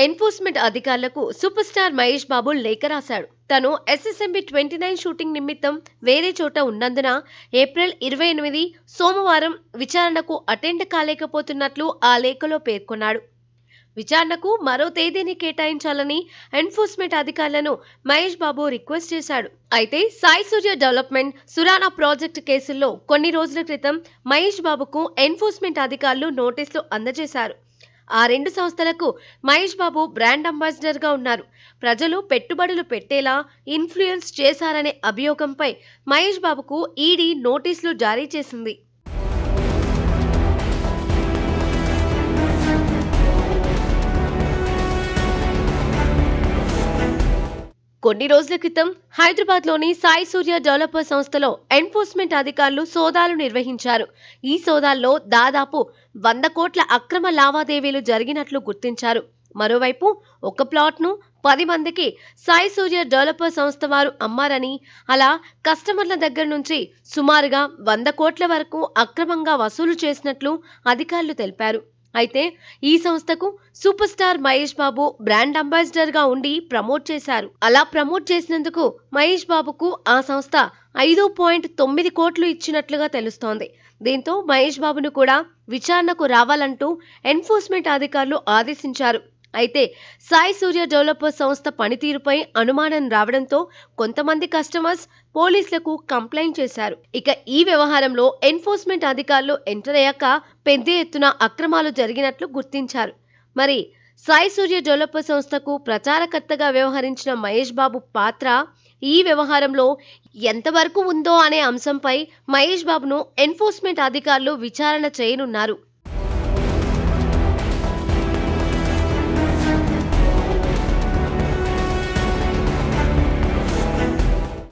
Enforcement అధికారులకు super star Mahesh Babu లేఖ రాశాడు. తను ఎస్ఎస్ఎంబి 29 షూటింగ్ నిమిత్తం వేరే చోట ఉన్నందున ఏప్రిల్ 28 సోమవారం విచారణకు అటెండ్ కాలేకపోతున్నట్లు ఆ లేఖలో పేర్కొన్నాడు. విచారణకు మరో తేదీని కేటాయించాలని ఎన్ఫోర్స్మెంట్ అధికారులను మహేష్ బాబు రిక్వెస్ట్ చేశాడు. అయితే సాయి సూర్య డెవలప్మెంట్, సురానా ప్రాజెక్టు కేసుల్లో కొన్ని రోజుల క్రితం మహేష్ బాబుకు ఎన్ఫోర్స్మెంట్ అధికారులు నోటీసులు అందజేశారు. ఆ రెండు సంస్థలకు మహేష్ బాబు బ్రాండ్ అంబాసిడర్ గా ఉన్నారు. ప్రజలు పెట్టుబడులు పెట్టేలా ఇన్ఫ్లుయెన్స్ చేశారనే అభియోగంపై మహేష్ బాబుకు ఈడీ నోటీసులు జారీ చేసింది. కొన్ని రోజుల క్రితం హైదరాబాద్లోని సాయి సూర్య డెవలపర్ సంస్థలో ఎన్ఫోర్స్మెంట్ అధికారులు సోదాలు నిర్వహించారు. ఈ సోదాల్లో దాదాపు 100 కోట్ల అక్రమ లావాదేవీలు జరిగినట్లు గుర్తించారు. మరోవైపు ఒక ప్లాట్ను 10 మందికి సాయి సూర్య డెవలపర్ సంస్థ వారు అమ్మారని, అలా కస్టమర్ల దగ్గర నుంచి సుమారుగా 100 కోట్ల వరకు అక్రమంగా వసూలు చేసినట్లు అధికారులు తెలిపారు. అయితే ఈ సంస్థకు super star Mahesh Babu brand ambassador గా ఉండి ప్రమోట్ చేశారు. అలా ప్రమోట్ చేసినందుకు మహేష్ బాబుకు ఆ సంస్థ 5.9 కోట్లు ఇచ్చినట్లుగా తెలుస్తోంది. దీంతో మహేష్ బాబును కూడా విచారణకు రావాలంటూ ఎన్ఫోర్స్మెంట్ అధికారులు ఆదేశించారు. అయితే సాయి సూర్య డెవలపర్ సంస్థ పనితీరుపై అనుమానం రావడంతో కొంతమంది కస్టమర్స్ పోలీసులకు కంప్లైంట్ చేశారు. ఇక ఈ వ్యవహారంలో ఎన్ఫోర్స్మెంట్ అధికారులు ఎంటర్ అయ్యాక పెద్ద ఎత్తున అక్రమాలు జరిగినట్లు గుర్తించారు. మరి సాయి సూర్య డెవలపర్ సంస్థకు ప్రచారకర్తగా వ్యవహరించిన మహేష్ బాబు పాత్ర ఈ వ్యవహారంలో ఎంతవరకు ఉందో అనే అంశంపై మహేష్ బాబును ఎన్ఫోర్స్మెంట్ అధికారులు విచారణ చేయనున్నారు.